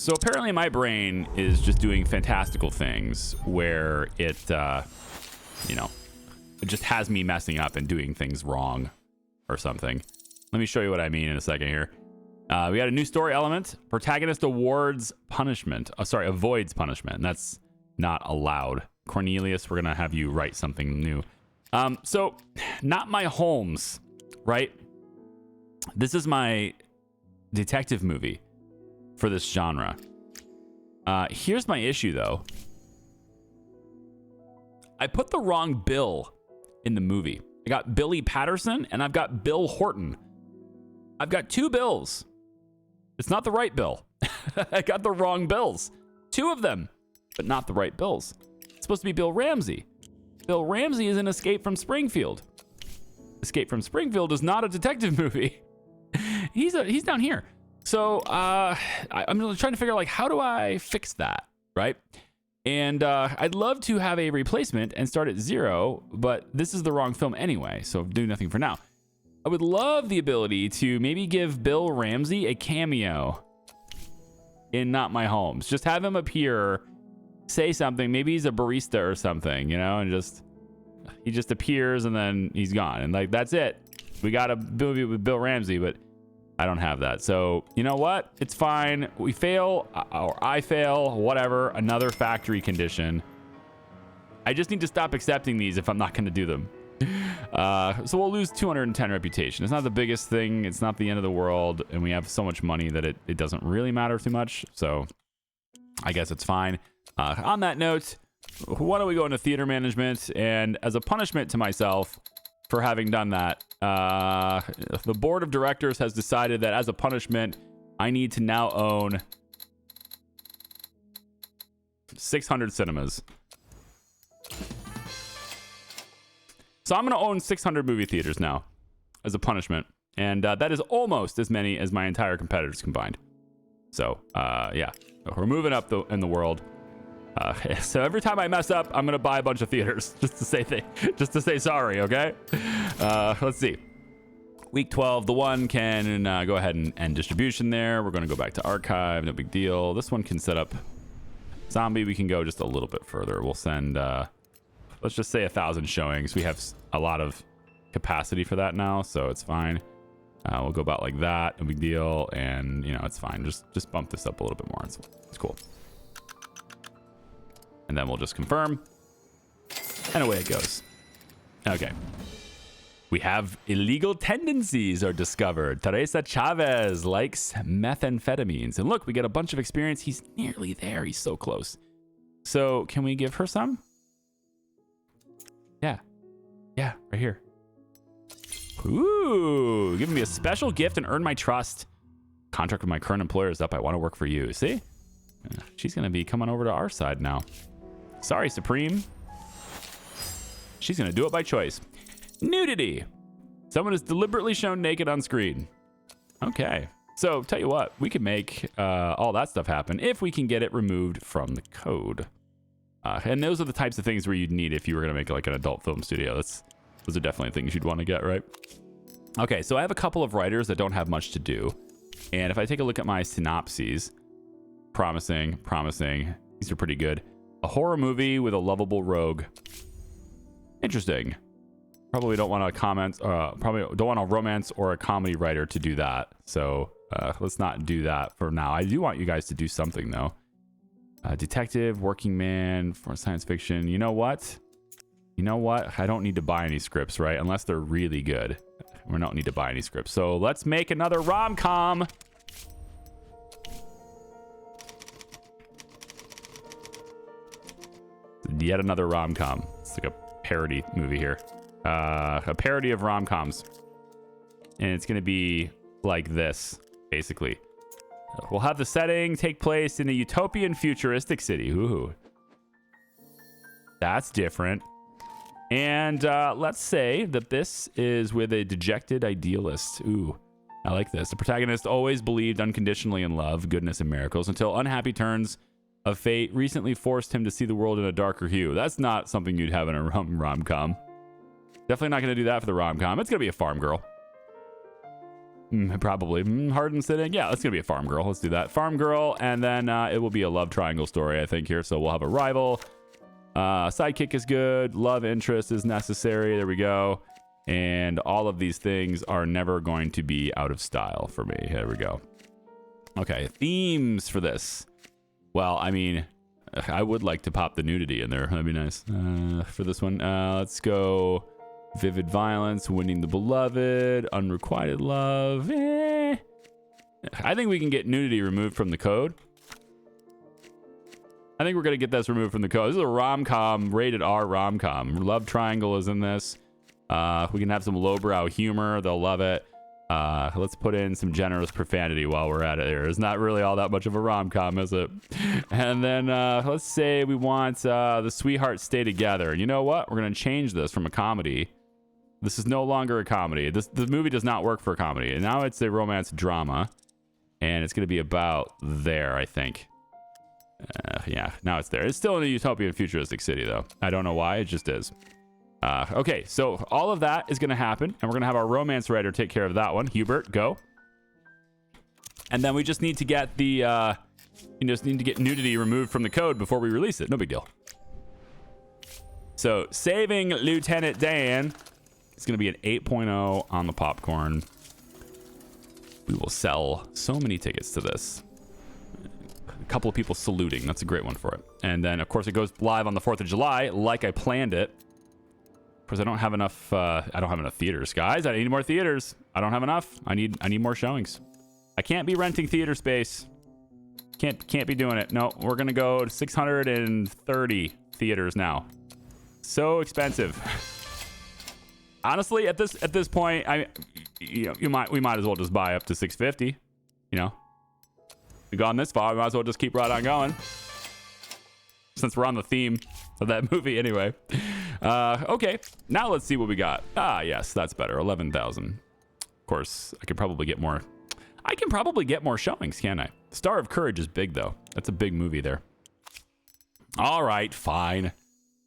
So apparently my brain is just doing fantastical things where it, you know, it just has me messing up and doing things wrong or something. Let me show you what I mean in a second here. We got a new story element. Protagonist avoids punishment. And that's not allowed. Cornelius, we're going to have you write something new. So not my Holmes, right? This is my detective movie for this genre. Here's my issue, though. I put the wrong Bill in the movie. I got Billy Patterson and I've got Bill Horton. I've got two Bills. It's not the right Bill. I got the wrong Bills. Two of them, but not the right Bills. It's supposed to be Bill Ramsey. Bill Ramsey is in Escape from Springfield. Escape from Springfield is not a detective movie. He's down here. So I'm trying to figure out, like, how do I fix that, right? And I'd love to have a replacement and start at 0, but this is the wrong film anyway, so do nothing for now. I would love the ability to maybe give Bill Ramsey a cameo in Not My Holmes. Just have him appear, say something. Maybe he's a barista or something, you know, and he just appears and then he's gone. And like, that's it. We got a movie with Bill Ramsey, but I don't have that. So you know what? It's fine. We fail or I fail, whatever. Another factory condition. I just need to stop accepting these if I'm not going to do them. So we'll lose 210 reputation. It's not the biggest thing. It's not the end of the world. And we have so much money that it doesn't really matter too much. So I guess it's fine. On that note, why don't we go into theater management? And as a punishment to myself for having done that, the board of directors has decided that as a punishment, I need to now own 600 cinemas. So I'm going to own 600 movie theaters now as a punishment. And that is almost as many as my entire competitors combined. So, yeah, we're moving up in the world. So every time I mess up, I'm going to buy a bunch of theaters just to say sorry, okay? Let's see. Week 12, the one can go ahead and end distribution there. We're going to go back to archive. No big deal. This one can set up zombie. We can go just a little bit further. We'll send... let's just say 1,000 showings. We have a lot of capacity for that now, so it's fine. We'll go about like that, no big deal, and you know it's fine. Just bump this up a little bit more. It's cool. And then we'll just confirm, and away it goes. Okay. We have illegal tendencies are discovered. Teresa Chavez likes methamphetamines, and look, we get a bunch of experience. He's nearly there. He's so close. So can we give her some? Yeah, right here. Ooh, giving me a special gift and earn my trust. Contract with my current employer is up. I want to work for you. See? She's going to be coming over to our side now. Sorry, Supreme. She's going to do it by choice. Nudity. Someone is deliberately shown naked on screen. Okay. So, tell you what. We can make all that stuff happen if we can get it removed from the code. And those are the types of things where you'd need if you were going to make like an adult film studio. Those are definitely things you'd want to get, right? Okay, so I have a couple of writers that don't have much to do. And if I take a look at my synopses, promising. These are pretty good. A horror movie with a lovable rogue. Interesting. Probably don't want to comment. Probably don't want a romance or a comedy writer to do that. So let's not do that for now. I do want you guys to do something, though. Detective, working man, for science fiction. You know what? I don't need to buy any scripts, right? Unless they're really good. We don't need to buy any scripts. So let's make another rom-com. Yet another rom-com. It's like a parody movie here. A parody of rom-coms. And it's going to be like this, basically. We'll have the setting take place in a utopian futuristic city. Ooh. That's different. And let's say that this is with a dejected idealist. Ooh, I like this. The protagonist always believed unconditionally in love, goodness, and miracles until unhappy turns of fate recently forced him to see the world in a darker hue. That's not something you'd have in a rom-com. Definitely not going to do that for the rom-com. It's going to be a farm girl. Probably. Hardened sitting. Yeah, that's going to be a farm girl. Let's do that. Farm girl. And then it will be a love triangle story, I think, here. So we'll have a rival. Sidekick is good. Love interest is necessary. There we go. And all of these things are never going to be out of style for me. There we go. Okay, themes for this. Well, I mean, I would like to pop the nudity in there. That'd be nice. For this one, let's go vivid violence, winning the beloved, unrequited love. I think we can get nudity removed from the code. I think we're going to get this removed from the code. This is a rom-com, rated R rom-com. Love triangle is in this. We can have some lowbrow humor. They'll love it. Let's put in some generous profanity while we're at it here. It's not really all that much of a rom-com, is it? And then let's say we want the sweethearts stay together. And you know what? We're going to change this from a comedy. This is no longer a comedy. The movie does not work for a comedy. And now it's a romance drama. And it's going to be about there, I think. Yeah, now it's there. It's still in a utopian futuristic city, though. I don't know why. It just is. Okay, so all of that is going to happen, and we're going to have our romance writer take care of that one. Hubert, go. And then we just need to get the, nudity removed from the code before we release it. No big deal. So, saving Lieutenant Dan is going to be an 8.0 on the popcorn. We will sell so many tickets to this. A couple of people saluting. That's a great one for it. And then, of course, it goes live on the 4th of July, like I planned it. Of course, I don't have enough. I don't have enough theaters, guys. I need more theaters. I don't have enough. I need more showings. I can't be renting theater space. Can't be doing it. No, we're gonna go to 630 theaters now. So expensive. Honestly, at this point, we might as well just buy up to 650. You know, we've gone this far. We might as well just keep right on going. Since we're on the theme of that movie anyway. Okay, now let's see what we got. Ah, yes, that's better. 11,000. Of course, I could probably get more. I can probably get more showings, can't I? Star of Courage is big, though. That's a big movie there. All right, fine.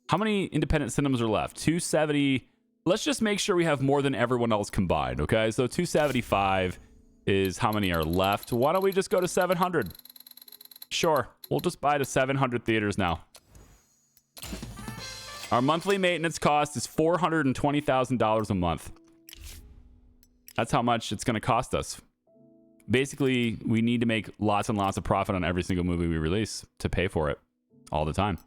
How many independent cinemas are left? 270. Let's just make sure we have more than everyone else combined, okay? So 275 is how many are left. Why don't we just go to 700? Sure, we'll just buy to 700 theaters now. Our monthly maintenance cost is $420,000 a month. That's how much it's going to cost us. Basically, we need to make lots and lots of profit on every single movie we release to pay for it all the time.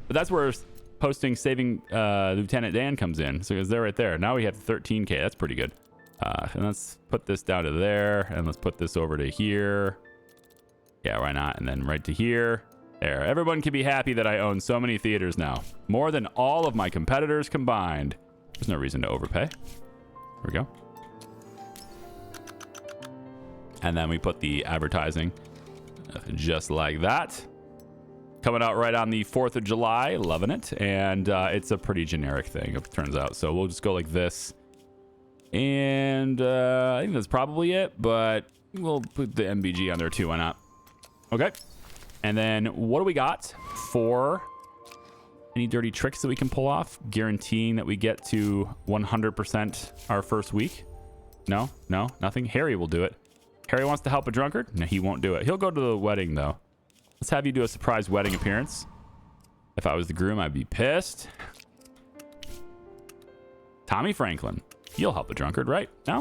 But that's where posting Saving Lieutenant Dan comes in. So it's there right there. Now we have 13K. That's pretty good. And let's put this down to there. And let's put this over to here. Yeah, why not? And then right to here. There. Everyone can be happy that I own so many theaters now. More than all of my competitors combined. There's no reason to overpay. There we go. And then we put the advertising just like that. Coming out right on the 4th of July. Loving it. And it's a pretty generic thing, it turns out. So we'll just go like this. And I think that's probably it. But we'll put the MBG on there too. Why not? Okay. And then what do we got for any dirty tricks that we can pull off? Guaranteeing that we get to 100% our first week? No, nothing. Harry will do it. Harry wants to help a drunkard? No, he won't do it. He'll go to the wedding, though. Let's have you do a surprise wedding appearance. If I was the groom, I'd be pissed. Tommy Franklin. You'll help a drunkard, right? No?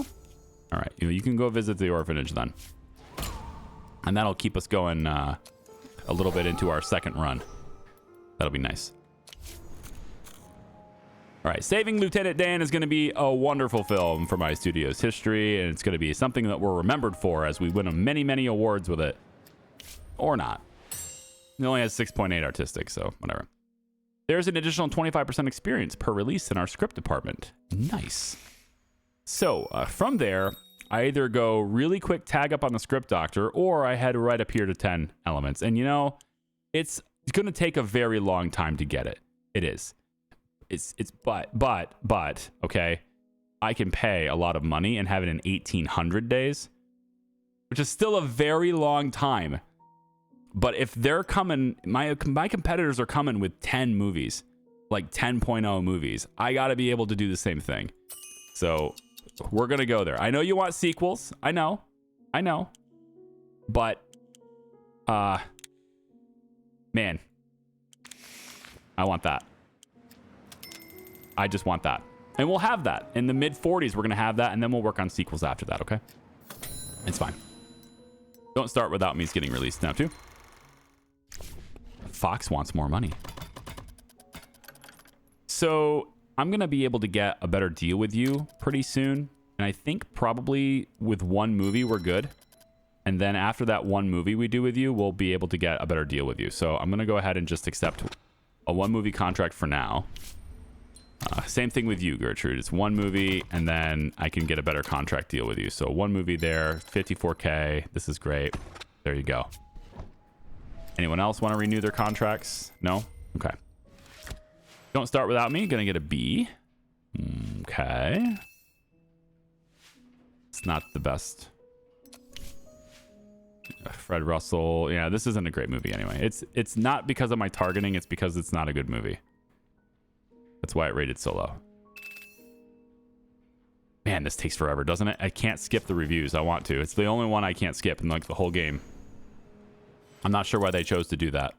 All right. You can go visit the orphanage then. And that'll keep us going a little bit into our second run. That'll be nice. All right, Saving Lieutenant Dan is going to be a wonderful film for my studio's history, and it's going to be something that we're remembered for as we win many, many awards with it. Or not. It only has 6.8 artistic, so whatever. There's an additional 25% experience per release in our script department. Nice. So from there, I either go really quick tag up on the script doctor, or I head right up here to 10 elements. And you know, it's going to take a very long time to get it. It is. But, okay, I can pay a lot of money and have it in 1,800 days, which is still a very long time. But if they're coming, my competitors are coming with 10 movies, like 10.0 movies. I got to be able to do the same thing. So We're going to go there. I know you want sequels. I know. But, man, I want that. I just want that. And we'll have that. In the mid-40s, we're going to have that, and then we'll work on sequels after that, okay? It's fine. Don't start without me getting released now, too. Fox wants more money. So I'm going to be able to get a better deal with you pretty soon. And I think probably with one movie, we're good. And then after that one movie we do with you, we'll be able to get a better deal with you. So I'm going to go ahead and just accept a one movie contract for now. Same thing with you, Gertrude. It's one movie, and then I can get a better contract deal with you. So one movie there, 54K. This is great. There you go. Anyone else want to renew their contracts? No? Okay. Don't start without me. Gonna get a B. Okay. It's not the best. Fred Russell. Yeah, this isn't a great movie anyway. It's not because of my targeting. It's because it's not a good movie. That's why it rated so low. Man, this takes forever, doesn't it? I can't skip the reviews. I want to. It's the only one I can't skip in like the whole game. I'm not sure why they chose to do that.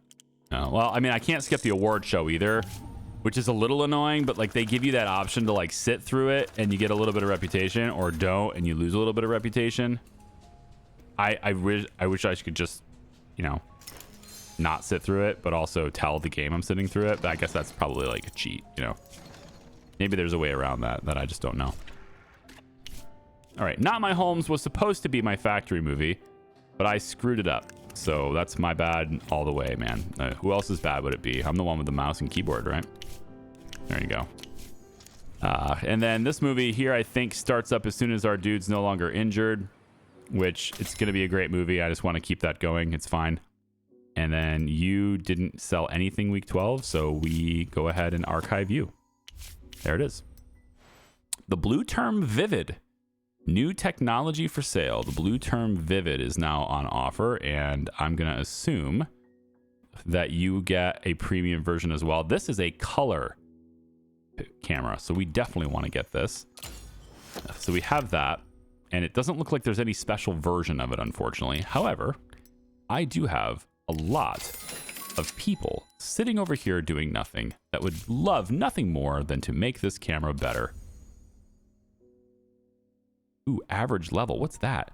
No. Well, I mean, I can't skip the award show either, which is a little annoying, but like they give you that option to like sit through it and you get a little bit of reputation, or don't and you lose a little bit of reputation. I wish I could just, you know, not sit through it, but also tell the game I'm sitting through it. But I guess that's probably like a cheat, you know. Maybe there's a way around that I just don't know. All right, Not My Homes was supposed to be my factory movie, but I screwed it up. So that's my bad all the way, man. Who else's bad would it be? I'm the one with the mouse and keyboard, right? There you go. And then this movie here, I think, starts up as soon as our dude's no longer injured, which it's going to be a great movie. I just want to keep that going. It's fine. And then you didn't sell anything week 12, so we go ahead and archive you. There it is. The Blue Term Vivid. New technology for sale. The Blue Term Vivid is now on offer, and I'm going to assume that you get a premium version as well. This is a color camera, so we definitely want to get this. So we have that, and it doesn't look like there's any special version of it, unfortunately. However, I do have a lot of people sitting over here doing nothing that would love nothing more than to make this camera better. Ooh, average level. What's that?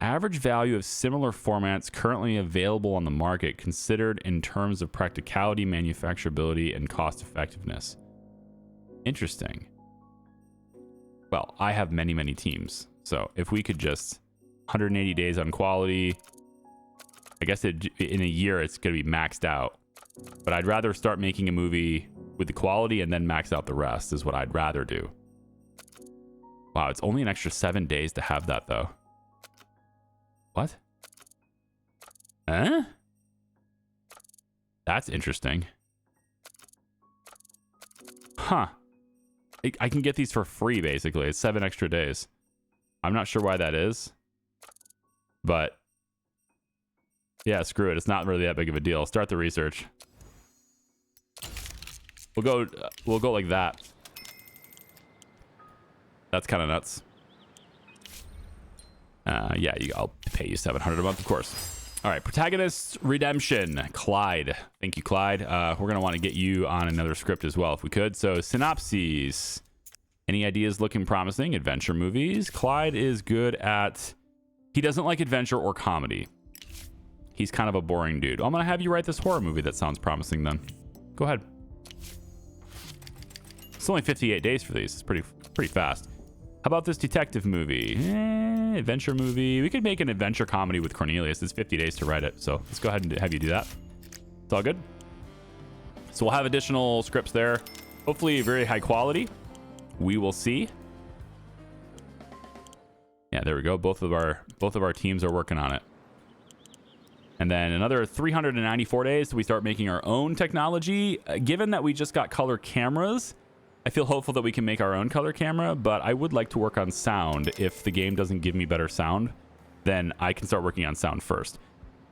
Average value of similar formats currently available on the market, considered in terms of practicality, manufacturability, and cost effectiveness. Interesting. Well, I have many, many teams. So if we could just 180 days on quality, I guess in a year it's going to be maxed out. But I'd rather start making a movie with the quality and then max out the rest is what I'd rather do. Wow, it's only an extra 7 days to have that, though. What? Huh? That's interesting. Huh. I can get these for free, basically. It's 7 extra days. I'm not sure why that is. But yeah, screw it. It's not really that big of a deal. Start the research. We'll go like that. That's kind of nuts. Yeah, I'll pay you $700 a month, of course. All right, protagonist redemption. Clyde. Thank you, Clyde. We're going to want to get you on another script as well, if we could. So, synopses. Any ideas looking promising? Adventure movies. Clyde is good at... He doesn't like adventure or comedy. He's kind of a boring dude. I'm going to have you write this horror movie that sounds promising then. Go ahead. It's only 58 days for these. It's pretty fast. How about this detective movie? Adventure movie. We could make an adventure comedy with Cornelius. It's 50 days to write it. So let's go ahead and have you do that. It's all good. So we'll have additional scripts there. Hopefully very high quality. We will see. Yeah, there we go. Both of our teams are working on it. And then another 394 days till we start making our own technology. Given that we just got color cameras, I feel hopeful that we can make our own color camera, but I would like to work on sound. If the game doesn't give me better sound, then I can start working on sound first.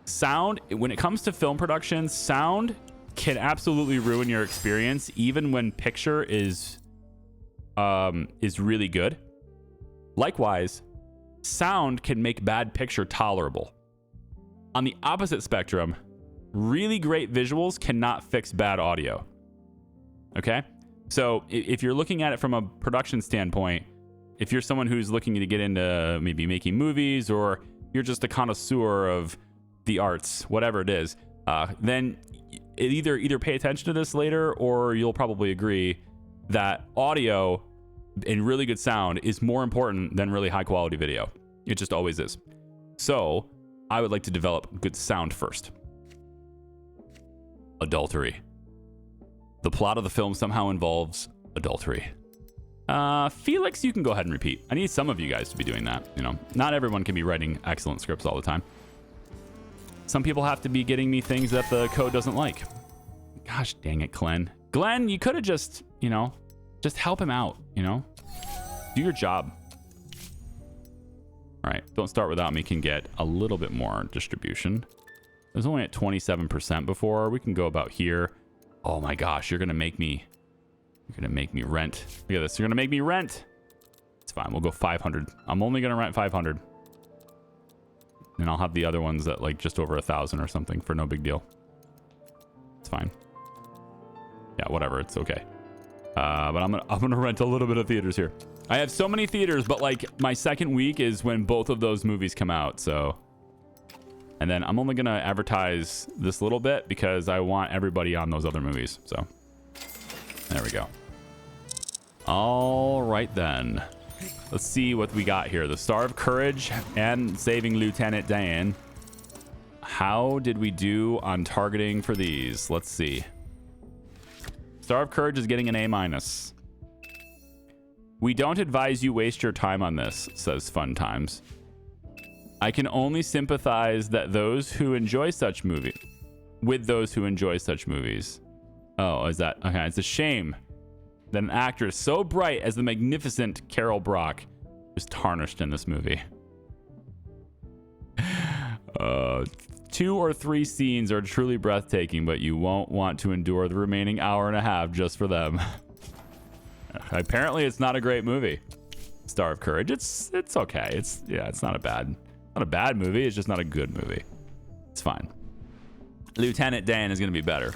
Sound, when it comes to film production, sound can absolutely ruin your experience, even when picture is is really good. Likewise, sound can make bad picture tolerable. On the opposite spectrum, really great visuals cannot fix bad audio. Okay? So if you're looking at it from a production standpoint, if you're someone who's looking to get into maybe making movies, or you're just a connoisseur of the arts, whatever it is, then either pay attention to this later, or you'll probably agree that audio and really good sound is more important than really high quality video. It just always is. So I would like to develop good sound first. Adultery. The plot of the film somehow involves adultery. Felix, you can go ahead and repeat. I need some of you guys to be doing that. You know, not everyone can be writing excellent scripts all the time. Some people have to be getting me things that the code doesn't like. Gosh dang it, Glenn. Glenn, you could have just, you know, just help him out, you know? Do your job. All right, Don't Start Without Me can get a little bit more distribution. It was only at 27% before. We can go about here. Oh my gosh, you're gonna make me rent. Look at this, you're gonna make me rent. It's fine, we'll go 500. I'm only gonna rent 500. And I'll have the other ones at like just over 1,000 or something for no big deal. It's fine. Yeah, whatever, it's okay. But I'm gonna rent a little bit of theaters here. I have so many theaters, but like my second week is when both of those movies come out, so. And then I'm only gonna advertise this little bit because I want everybody on those other movies, so. There we go. All right then. Let's see what we got here. The Star of Courage and Saving Lieutenant Dan. How did we do on targeting for these? Let's see. Star of Courage is getting an A-. We don't advise you waste your time on this, says Fun Times. I can only sympathize that those who enjoy such movies, with those who enjoy such movies. Oh, is that okay? It's a shame that an actress so bright as the magnificent Carol Brock is tarnished in this movie. 2 or 3 scenes are truly breathtaking, but you won't want to endure the remaining hour and a half just for them. Apparently, it's not a great movie. Star of Courage. It's okay. It's not a bad movie. It's just not a good movie. It's fine. Lieutenant Dan is going to be better.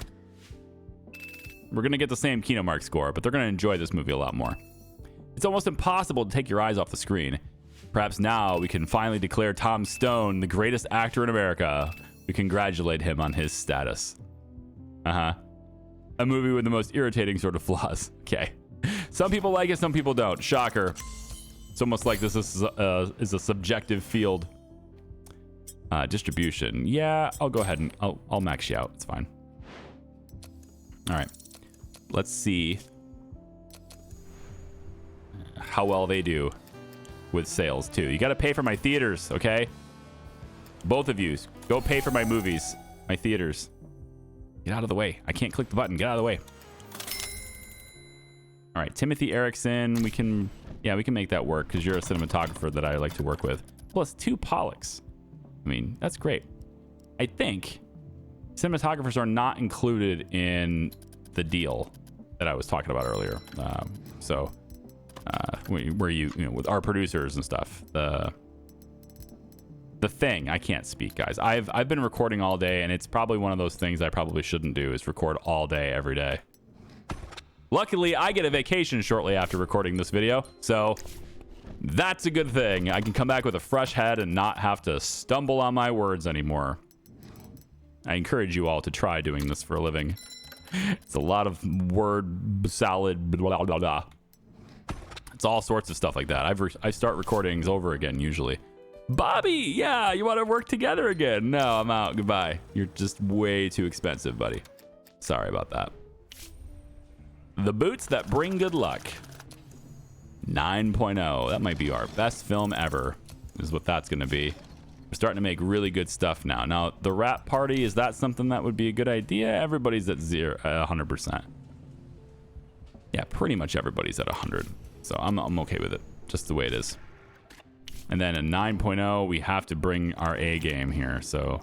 We're going to get the same Kino Mark score, but they're going to enjoy this movie a lot more. It's almost impossible to take your eyes off the screen. Perhaps now we can finally declare Tom Stone the greatest actor in America. We congratulate him on his status. A movie with the most irritating sort of flaws. Okay. Some people like it, some people don't. Shocker. It's almost like this is a subjective field. Distribution. Yeah, I'll go ahead and I'll max you out. It's fine. All right. Let's see how well they do with sales too. You got to pay for my theaters, okay? Both of you, go pay for my movies, my theaters. Get out of the way. I can't click the button. Get out of the way. All right, Timothy Erickson. We can make that work because you're a cinematographer that I like to work with. Plus 2 Pollocks. I mean, that's great. I think cinematographers are not included in the deal that I was talking about earlier. Where you know, with our producers and stuff, the thing, I can't speak, guys. I've been recording all day, and it's probably one of those things I probably shouldn't do, is record all day every day. Luckily, I get a vacation shortly after recording this video, so that's a good thing. I can come back with a fresh head and not have to stumble on my words anymore. I encourage you all to try doing this for a living. It's a lot of word salad, blah, blah, blah. It's all sorts of stuff like that. I start recordings over again, usually. Bobby, yeah, you want to work together again? No, I'm out. Goodbye. You're just way too expensive, buddy. Sorry about that. The Boots That Bring Good Luck. 9.0. That might be our best film ever, is what that's going to be. We're starting to make really good stuff now. Now, the rap party, is that something that would be a good idea? Everybody's at 100%. Yeah, pretty much everybody's at 100. So I'm okay with it, just the way it is. And then in 9.0, we have to bring our A game here. So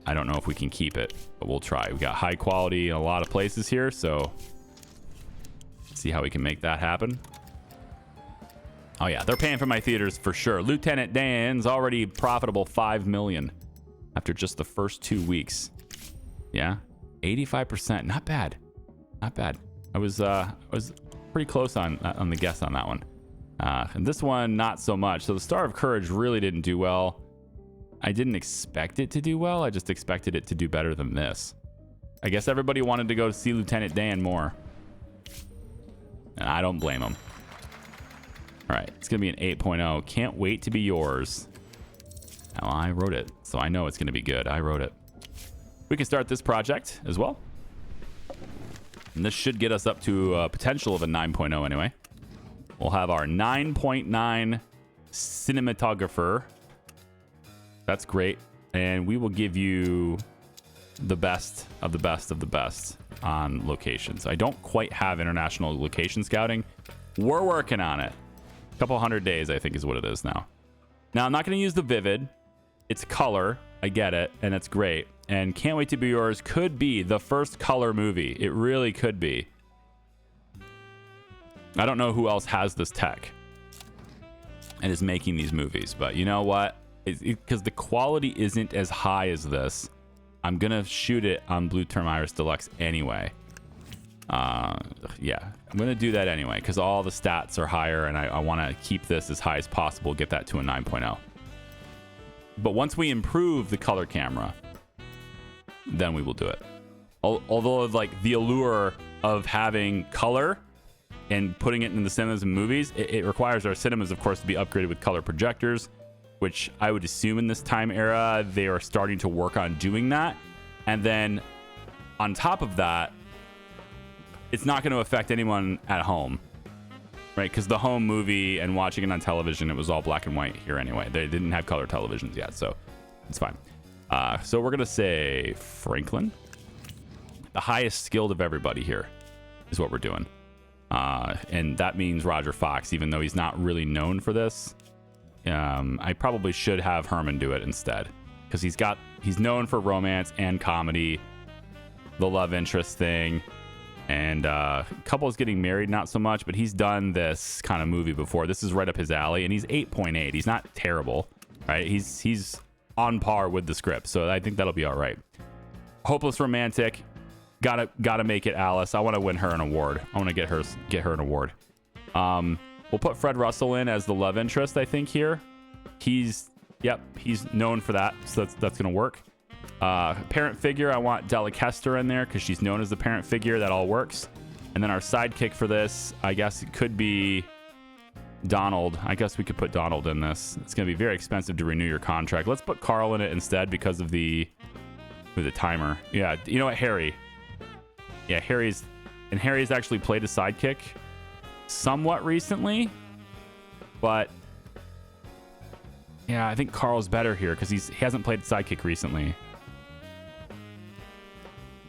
I don't know if we can keep it, but we'll try. We got high quality in a lot of places here, so see how we can make that happen. Oh yeah, they're paying for my theaters for sure. Lieutenant Dan's already profitable 5 million after just the first 2 weeks. Yeah, 85%. Not bad. Not bad. I was pretty close on the guess on that one. And this one, not so much. So the Star of Courage really didn't do well. I didn't expect it to do well. I just expected it to do better than this. I guess everybody wanted to go see Lieutenant Dan more. And I don't blame them. All right, it's going to be an 8.0. Can't wait to be yours. Now, I wrote it, so I know it's going to be good. I wrote it. We can start this project as well. And this should get us up to a potential of a 9.0 anyway. We'll have our 9.9 cinematographer. That's great. And we will give you the best of the best of the best on locations. I don't quite have international location scouting. We're working on it. A couple 100 days, I think, is what it is now. Now, I'm not going to use the vivid. It's color. I get it. And it's great. And Can't Wait to Be Yours could be the first color movie. It really could be. I don't know who else has this tech and is making these movies. But you know what? Because the quality isn't as high as this, I'm going to shoot it on Blue Term Iris Deluxe anyway. Yeah, I'm going to do that anyway because all the stats are higher and I want to keep this as high as possible, get that to a 9.0. But once we improve the color camera, then we will do it. Although like the allure of having color and putting it in the cinemas and movies, it requires our cinemas, of course, to be upgraded with color projectors, which I would assume in this time era, they are starting to work on doing that. And then on top of that, it's not going to affect anyone at home, right? Because the home movie and watching it on television, it was all black and white here anyway. They didn't have color televisions yet, so it's fine. So we're going to say Franklin. The highest skilled of everybody here is what we're doing. And that means Roger Fox, even though he's not really known for this. I probably should have Herman do it instead because he's known for romance and comedy, the love interest thing. And couples getting married, not so much, but he's done this kind of movie before. This is right up his alley, and he's 8.8. He's not terrible, right? He's on par with the script, so I think that'll be all right. Hopeless Romantic, gotta make it Alice. I want to win her an award. I want to get her an award. We'll put Fred Russell in as the love interest, I think here. He's known for that, so that's gonna work. Parent figure, I want Della Kester in there because she's known as the parent figure. That all works. And then our sidekick for this, I guess it could be Donald. I guess we could put Donald in this. It's going to be very expensive to renew your contract. Let's put Carl in it instead because of the timer. Yeah, you know what? Harry. Yeah, Harry's actually played a sidekick somewhat recently. But yeah, I think Carl's better here because he hasn't played sidekick recently.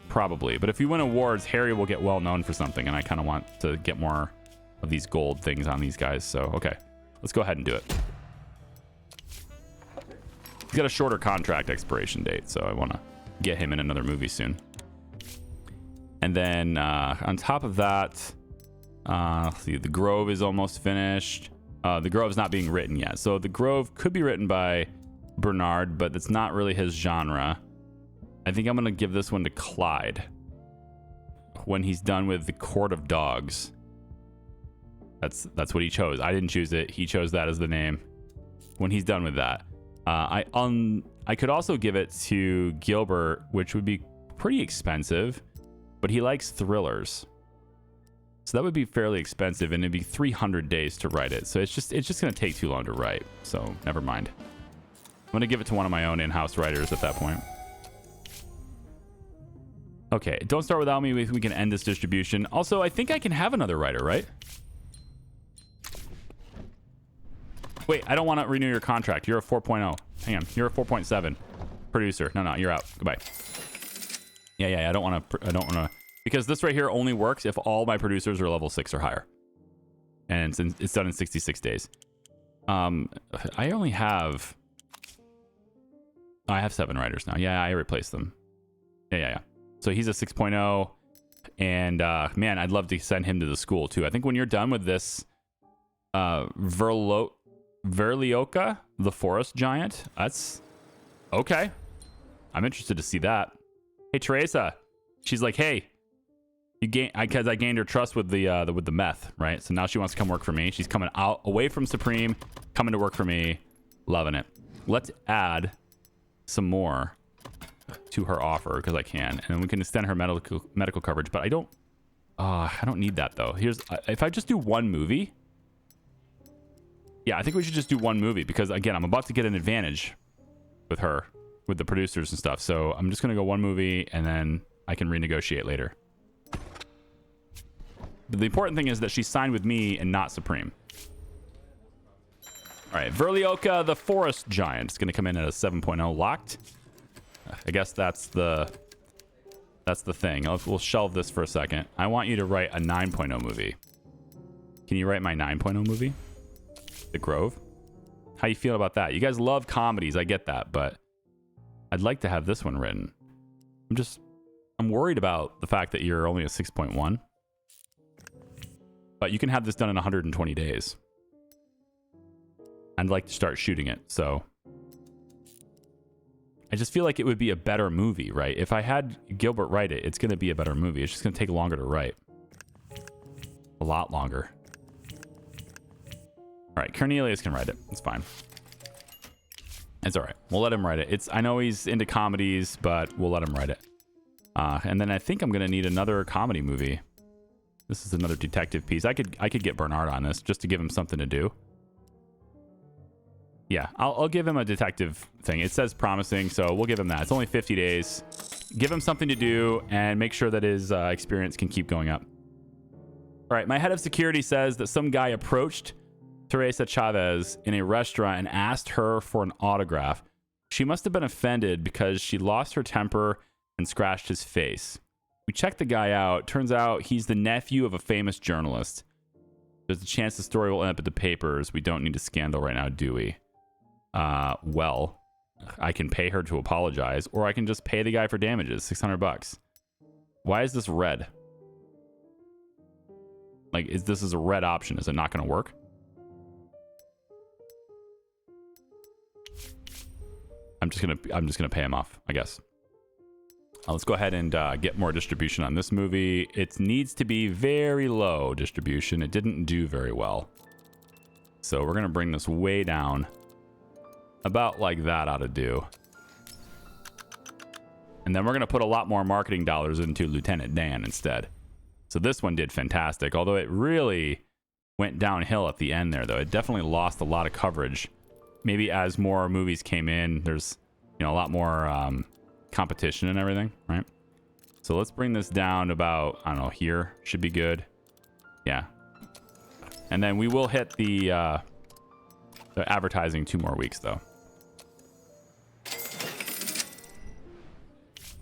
Probably. But if you win awards, Harry will get well known for something, and I kind of want to get more of these gold things on these guys. So, okay. Let's go ahead and do it. He's got a shorter contract expiration date, so I want to get him in another movie soon. And then on top of that, let's see, The Grove is almost finished. The Grove's not being written yet. So The Grove could be written by Bernard, but it's not really his genre. I think I'm going to give this one to Clyde when he's done with The Court of Dogs. That's what he chose. I didn't choose it. He chose that as the name. When he's done with that. I could also give it to Gilbert, which would be pretty expensive, but he likes thrillers. So that would be fairly expensive, and it'd be 300 days to write it. So it's just going to take too long to write. So never mind. I'm going to give it to one of my own in-house writers at that point. Okay, Don't Start Without Me. We can end this distribution. Also, I think I can have another writer, right? Wait, I don't want to renew your contract. You're a 4.0. Hang on. You're a 4.7 producer. No, you're out. Goodbye. Yeah. I don't want to. Because this right here only works if all my producers are level 6 or higher. And it's done in 66 days. I have 7 writers now. Yeah, I replaced them. Yeah. So he's a 6.0. And man, I'd love to send him to the school too. I think when you're done with this Verlioka, the forest giant. That's okay. I'm interested to see that. Hey, Teresa. She's like, hey, because I gained her trust with the meth, right? So now she wants to come work for me. She's coming out away from Supreme, coming to work for me. Loving it. Let's add some more to her offer because I can, and we can extend her medical coverage. But I don't need that though. Here's if I just do one movie. Yeah, I think we should just do one movie because again, I'm about to get an advantage with her, with the producers and stuff. So I'm just gonna go one movie and then I can renegotiate later. But the important thing is that she signed with me and not Supreme. All right, Verlioka, the forest giant. It's gonna come in at a 7.0 locked. I guess that's the thing. We'll shelve this for a second. I want you to write a 9.0 movie. Can you write my 9.0 movie? The Grove. How you feel about that? You guys love comedies, I get that, but I'd like to have this one written. I'm worried about the fact that you're only a 6.1, but you can have this done in 120 days. I'd like to start shooting it, so I just feel like it would be a better movie, right? If I had Gilbert write it, it's going to be a better movie. It's just going to take longer to write. A lot longer. All right, Cornelius can write it. It's fine. It's all right. We'll let him write it. I know he's into comedies, but we'll let him write it. And then I think I'm going to need another comedy movie. This is another detective piece. I could get Bernard on this just to give him something to do. Yeah, I'll give him a detective thing. It says promising, so we'll give him that. It's only 50 days. Give him something to do and make sure that his experience can keep going up. All right, my head of security says that some guy approached Teresa Chavez in a restaurant and asked her for an autograph. She must have been offended because she lost her temper and scratched his face. We checked the guy out. Turns out he's the nephew of a famous journalist. There's a chance the story will end up at the papers. We don't need a scandal right now, do we? Well, I can pay her to apologize, or I can just pay the guy for damages, $600. Why is this red? Like, this is a red option. Is it not going to work? I'm just gonna pay him off, I guess. Let's go ahead and get more distribution on this movie. It needs to be very low distribution. It didn't do very well, so we're gonna bring this way down. About like that ought to do. And then we're gonna put a lot more marketing dollars into Lieutenant Dan instead. So this one did fantastic, although it really went downhill at the end there, though. It definitely lost a lot of coverage. Maybe as more movies came in, there's, a lot more competition and everything, right? So let's bring this down to about, I don't know, here. Should be good. Yeah. And then we will hit the advertising 2 more weeks, though.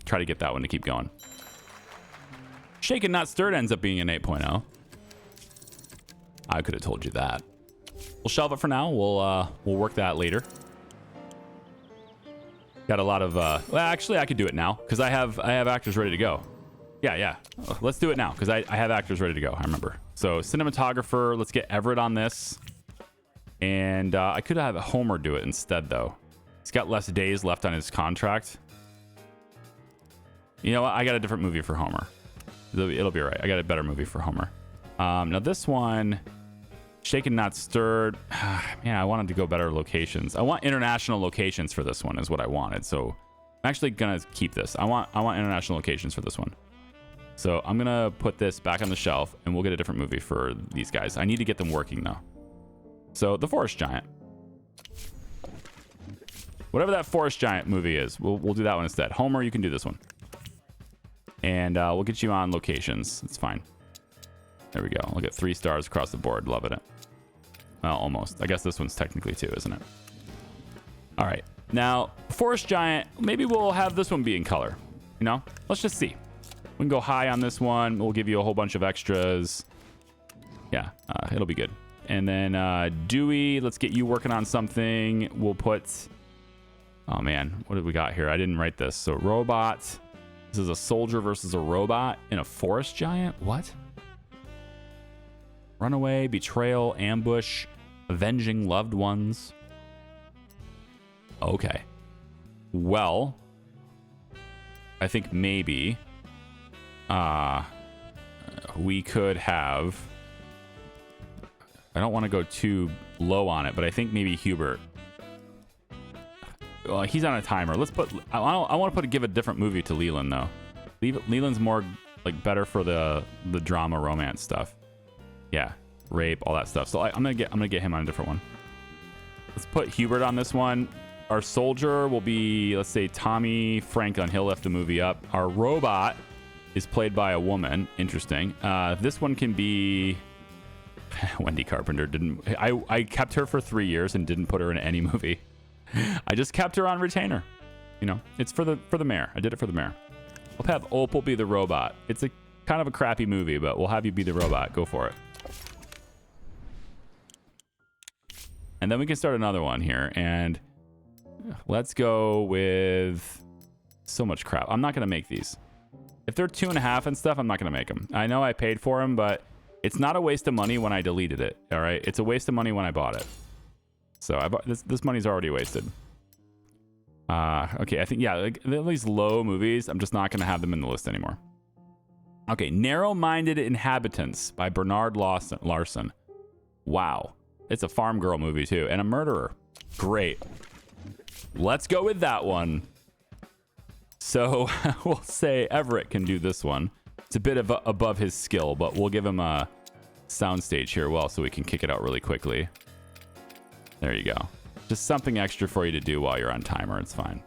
Try to get that one to keep going. Shaken Not Stirred ends up being an 8.0. I could have told you that. We'll shelve it for now. We'll work that later. Got a lot of well, actually I could do it now because I have actors ready to go. Yeah. Let's do it now because I have actors ready to go. I remember. So cinematographer, let's get Everett on this. And I could have Homer do it instead though. He's got less days left on his contract. You know what? I got a different movie for Homer. It'll be all right. I got a better movie for Homer. Now this one, Shaken Not Stirred. Yeah, I wanted to go better locations. I want international locations for this one is what I wanted. So I'm actually gonna keep this. I want international locations for this one. So I'm gonna put this back on the shelf and we'll get a different movie for these guys. I need to get them working though. So the Forest Giant. Whatever that Forest Giant movie is, we'll do that one instead. Homer, you can do this one. And we'll get you on locations. It's fine. There we go. We'll get 3 stars across the board. Loving it. Well, almost. I guess this one's technically 2, isn't it? All right. Now, Forest Giant, maybe we'll have this one be in color. Let's just see. We can go high on this one. We'll give you a whole bunch of extras. Yeah, it'll be good. And then Dewey, let's get you working on something. We'll put... Oh, man. What did we got here? I didn't write this. So, robot. This is a soldier versus a robot in a forest giant? What? Runaway, betrayal, ambush, avenging loved ones. Okay. Well, I think maybe we could have... I don't want to go too low on it, but I think maybe Hubert. Well, he's on a timer. Let's put... I want to give a different movie to Leland, though. Leland's more, like, better for the drama romance stuff. Yeah. Rape, all that stuff. So I'm gonna get him on a different one. Let's put Hubert on this one. Our soldier will be, let's say, Tommy Franklin. He'll lift the movie up. Our robot is played by a woman. Interesting. This one can be... Wendy Carpenter. I kept her for 3 years and didn't put her in any movie. I just kept her on retainer. You know, it's for the mayor. I did it for the mayor. We'll have Opal be the robot. It's a kind of a crappy movie, but we'll have you be the robot. Go for it. And then we can start another one here. And let's go with so much crap. I'm not going to make these. If they're 2.5 and stuff, I'm not going to make them. I know I paid for them, but it's not a waste of money when I deleted it. All right. It's a waste of money when I bought it. So I bought this money's already wasted. Okay. I think, yeah, like these low movies, I'm just not going to have them in the list anymore. Okay. Narrow-Minded Inhabitants by Bernard Larson. Wow. It's a farm girl movie too. And a murderer. Great. Let's go with that one. So we'll say Everett can do this one. It's a bit of above his skill, but we'll give him a soundstage here well so we can kick it out really quickly. There you go. Just something extra for you to do while you're on timer. It's fine.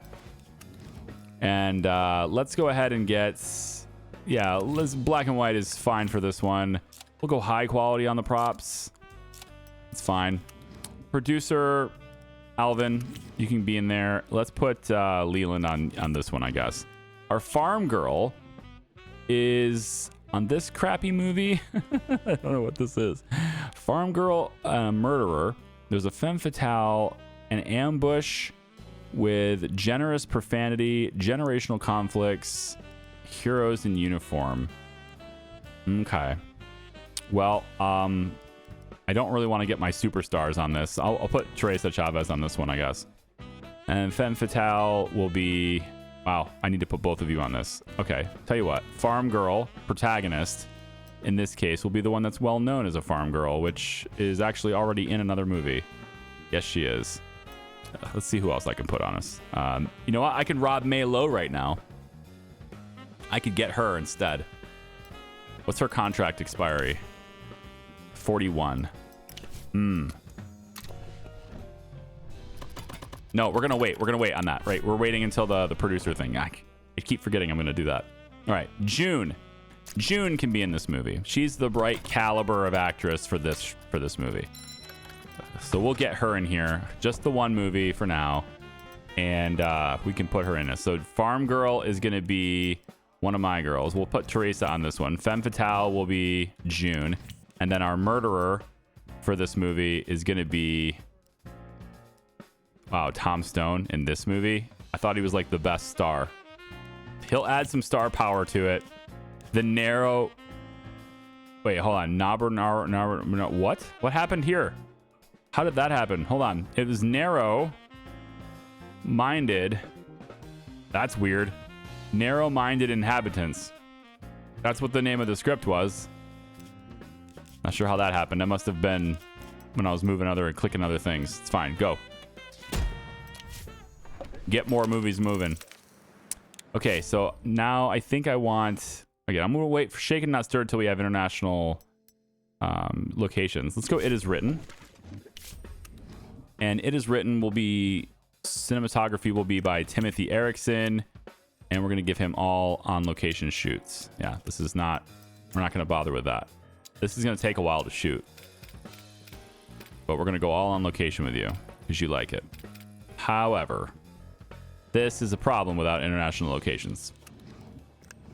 And let's go ahead and get... Yeah, black and white is fine for this one. We'll go high quality on the props. It's fine. Producer, Alvin, you can be in there. Let's put Leland on this one, I guess. Our farm girl is on this crappy movie. I don't know what this is. Farm girl, murderer. There's a femme fatale, an ambush with generous profanity, generational conflicts, heroes in uniform. Okay. Well, I don't really want to get my superstars on this. I'll put Teresa Chavez on this one, I guess. And femme fatale will be... Wow, I need to put both of you on this. Okay, tell you what. Farm girl, protagonist, in this case, will be the one that's well known as a farm girl, which is actually already in another movie. Yes, she is. Let's see who else I can put on us. You know what? I can rob May Lowe right now. I could get her instead. What's her contract expiry? 41. No, we're going to wait. We're going to wait on that, right? We're waiting until the producer thing. I keep forgetting I'm going to do that. All right. June. June can be in this movie. She's the right caliber of actress for this movie. So we'll get her in here. Just the one movie for now. And we can put her in this. So Farm Girl is going to be one of my girls. We'll put Teresa on this one. Femme Fatale will be June. And then our murderer for this movie is going to be... Wow, Tom Stone in this movie. I thought he was like the best star. He'll add some star power to it. The narrow... Wait, hold on. What? What happened here? How did that happen? Hold on. It was narrow-minded. That's weird. Narrow-minded Inhabitants. That's what the name of the script was. Not sure how that happened. That must have been when I was clicking other things. It's fine. Go. Get more movies moving. Okay, so now I think I want... Again, I'm going to wait for Shaken Not Stirred till we have international locations. Let's go It Is Written. And It Is Written will be... Cinematography will be by Timothy Erickson. And we're going to give him all on-location shoots. Yeah, this is not... We're not going to bother with that. This is going to take a while to shoot. But we're going to go all on location with you. Because you like it. However... This is a problem without international locations.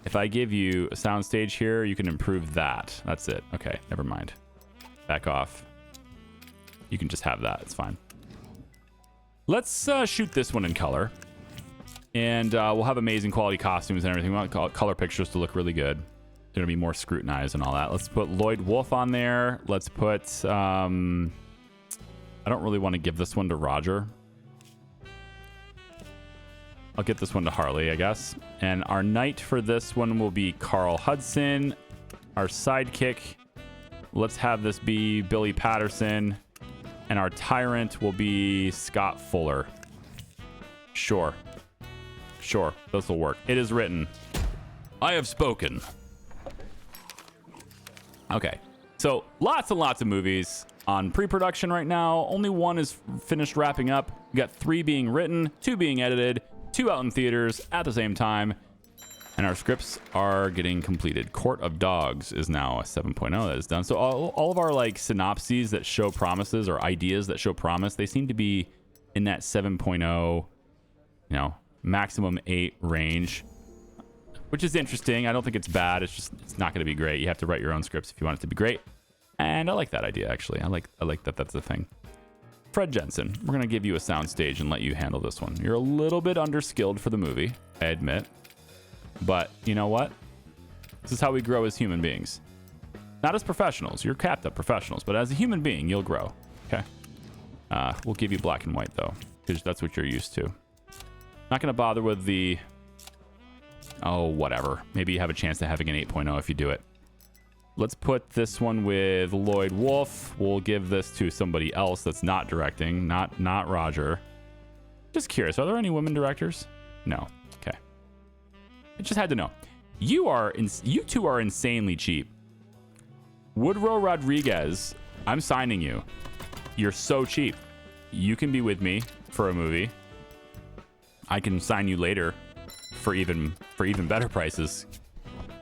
If I give you a soundstage here, you can improve that. That's it. Okay, never mind. Back off. You can just have that. It's fine. Let's shoot this one in color. And we'll have amazing quality costumes and everything. We want color pictures to look really good. going to be more scrutinized and all that. Let's put Lloyd Wolf on there. Let's put, I don't really want to give this one to Roger. I'll get this one to Harley, I guess. And our knight for this one will be Carl Hudson. Our sidekick, let's have this be Billy Patterson. And our tyrant will be Scott Fuller. Sure. Sure, this will work. It is written. I have spoken. Okay, so lots and lots of movies on pre-production right now. Only one is finished wrapping up. We got 3 being written, 2 being edited, 2 out in theaters at the same time. And our scripts are getting completed. Court of Dogs is now a 7.0 that is done. So all of our like synopses that show promises or ideas that show promise, they seem to be in that 7.0, you know, maximum 8 range, which is interesting. I don't think it's bad. It's just, it's not going to be great. You have to write your own scripts if you want it to be great. And I like that idea, actually. I like that that's the thing. Fred Jensen, we're going to give you a sound stage and let you handle this one. You're a little bit underskilled for the movie, I admit. But you know what? This is how we grow as human beings. Not as professionals. You're capped up professionals. But as a human being, you'll grow. Okay? We'll give you black and white, though, because that's what you're used to. Not going to bother with the... Oh, whatever. Maybe you have a chance to having an 8.0 if you do it. Let's put this one with Lloyd Wolf. We'll give this to somebody else that's not directing. Not Roger. Just curious. Are there any women directors? No. Okay. I just had to know. You two are insanely cheap. Woodrow Rodriguez, I'm signing you. You're so cheap. You can be with me for a movie. I can sign you later for even better prices,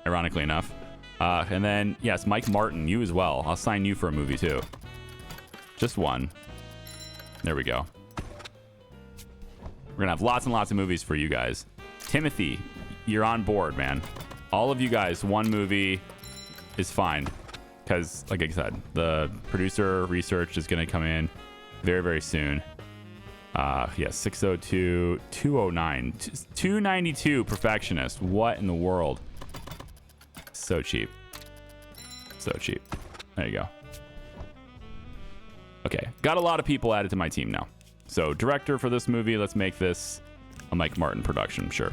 ironically enough. And then, yes, Mike Martin, you as well. I'll sign you for a movie too. Just one. There we go. We're going to have lots and lots of movies for you guys. Timothy, you're on board, man. All of you guys, one movie is fine. Because, like I said, the producer research is going to come in very, very soon. Yeah, 602, 209, 292 Perfectionist. What in the world? So cheap. So cheap. There you go. Okay, got a lot of people added to my team now. So director for this movie, let's make this a Mike Martin production. Sure,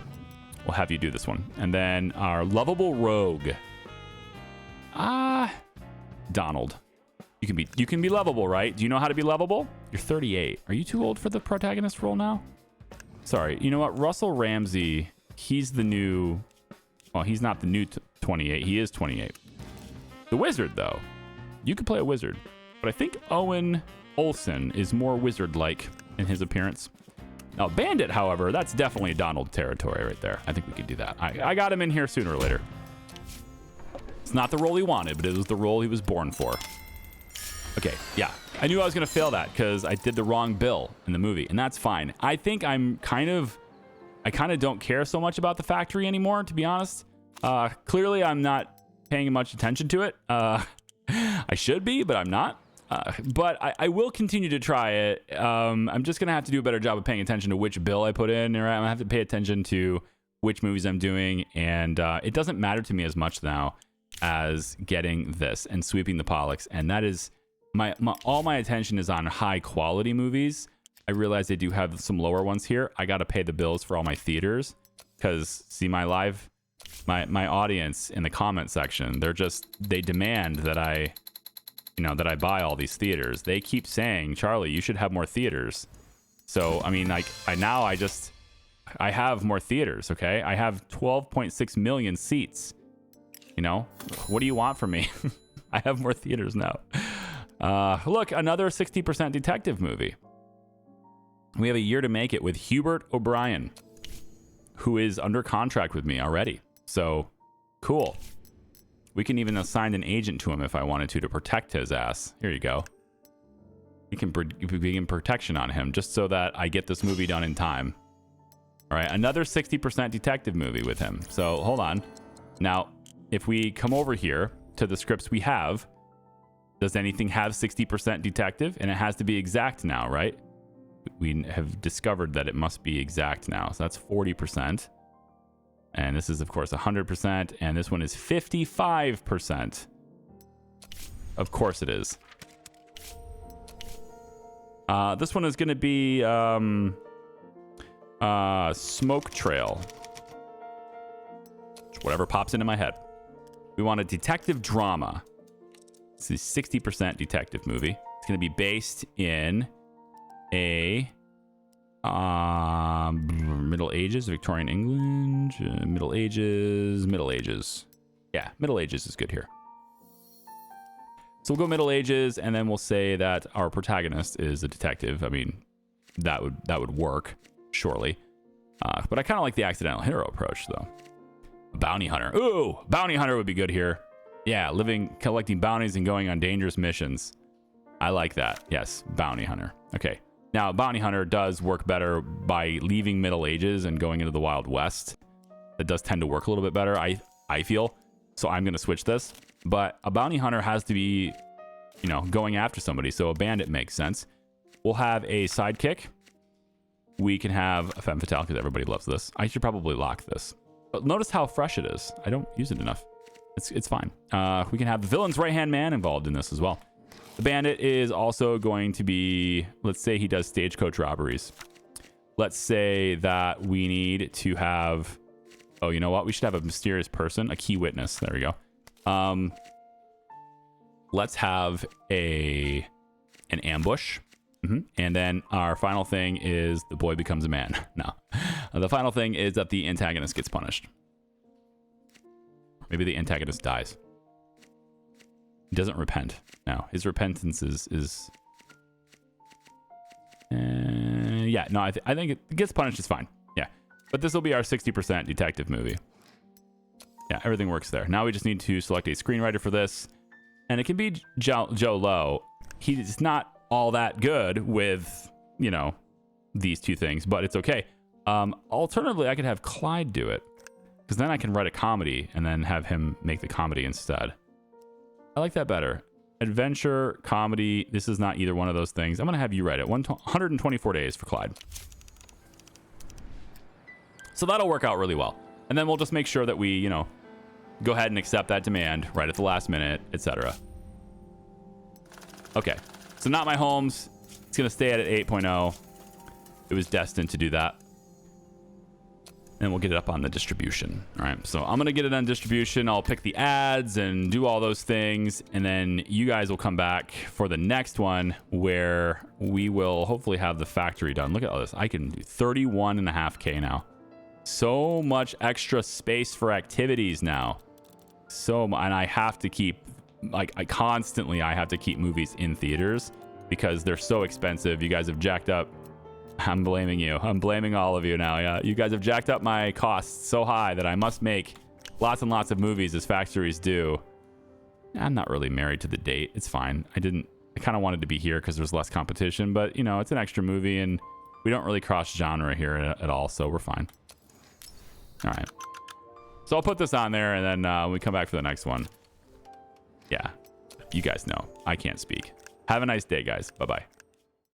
we'll have you do this one. And then our lovable rogue. Donald. You can be lovable, right? Do you know how to be lovable? You're 38. Are you too old for the protagonist role now? Sorry. You know what? Russell Ramsey, he's the new... Well, he's not the new 28. He is 28. The wizard, though. You could play a wizard. But I think Owen Olsen is more wizard-like in his appearance. Now, Bandit, however, that's definitely Donald territory right there. I think we could do that. I got him in here sooner or later. It's not the role he wanted, but it was the role he was born for. Okay, yeah. I knew I was going to fail that because I did the wrong Bill in the movie, and that's fine. I think I kind of don't care so much about the factory anymore, to be honest. Clearly, I'm not paying much attention to it. I should be, but I'm not. But I will continue to try it. I'm just going to have to do a better job of paying attention to which Bill I put in. Right? I'm going to have to pay attention to which movies I'm doing, and it doesn't matter to me as much now as getting this and sweeping the Pollux, and that is... all my attention is on high quality movies. I realize they do have some lower ones here. I got to pay the bills for all my theaters because see my audience in the comment section, they demand that I buy all these theaters. They keep saying, Charlie, you should have more theaters. So, I mean, like I have more theaters. Okay. I have 12.6 million seats. You know, what do you want from me? I have more theaters now. Look, another 60% detective movie. We have a year to make it with Hubert O'Brien, who is under contract with me already. So, cool. We can even assign an agent to him if I wanted to protect his ass. Here you go. We can begin protection on him just so that I get this movie done in time. All right, another 60% detective movie with him. So, hold on. Now, if we come over here to the scripts we have, does anything have 60% detective? And it has to be exact now, right? We have discovered that it must be exact now. So that's 40%. And this is, of course, 100%. And this one is 55%. Of course it is. This one is going to be Smoke Trail. Whatever pops into my head. We want a detective drama. This is 60% detective movie. It's going to be based in a Middle Ages, Victorian England, Middle Ages. Yeah, Middle Ages is good here. So we'll go Middle Ages, and then we'll say that our protagonist is a detective. I mean, that would work, surely. But I kind of like the accidental hero approach, though. A bounty hunter. Ooh, bounty hunter would be good here. Yeah, collecting bounties and going on dangerous missions. I like that. Yes, bounty hunter. Okay. Now, bounty hunter does work better by leaving Middle Ages and going into the Wild West. It does tend to work a little bit better, I feel. So I'm going to switch this. But a bounty hunter has to be, going after somebody. So a bandit makes sense. We'll have a sidekick. We can have a femme fatale because everybody loves this. I should probably lock this. But notice how fresh it is. I don't use it enough. It's fine. We can have the villain's right-hand man involved in this as well. The bandit is also going to be, let's say he does stagecoach robberies. Let's say that we need to have, oh, you know what? We should have a mysterious person, a key witness. There we go. Let's have an ambush. And then our final thing is the boy becomes a man. No. The final thing is that the antagonist gets punished. Maybe the antagonist dies. He doesn't repent. No, his repentance is yeah, no, I think it gets punished is fine. Yeah. But this will be our 60% detective movie. Yeah, everything works there. Now we just need to select a screenwriter for this. And it can be Joe Lowe. He's not all that good with, these two things, but it's okay. Alternatively, I could have Clyde do it, because then I can write a comedy and then have him make the comedy instead. I like that better. Adventure, comedy. This is not either one of those things. I'm going to have you write it. 124 days for Clyde. So that'll work out really well. And then we'll just make sure that we, go ahead and accept that demand right at the last minute, etc. Okay. So not my homes. It's going to stay at 8.0. It was destined to do that. And we'll get it up on the distribution. All right. So I'm going to get it on distribution. I'll pick the ads and do all those things. And then you guys will come back for the next one where we will hopefully have the factory done. Look at all this. I can do 31.5K now. So much extra space for activities now. And I have to keep, I have to keep movies in theaters because they're so expensive. You guys have jacked up. I'm blaming you. I'm blaming all of you now. Yeah, you guys have jacked up my costs so high that I must make lots and lots of movies as factories do. I'm not really married to the date. It's fine. I kind of wanted to be here because there's less competition, but it's an extra movie and we don't really cross genre here at all, so we're fine. All right. So I'll put this on there and then when we come back for the next one. Yeah, you guys know I can't speak. Have a nice day, guys. Bye-bye.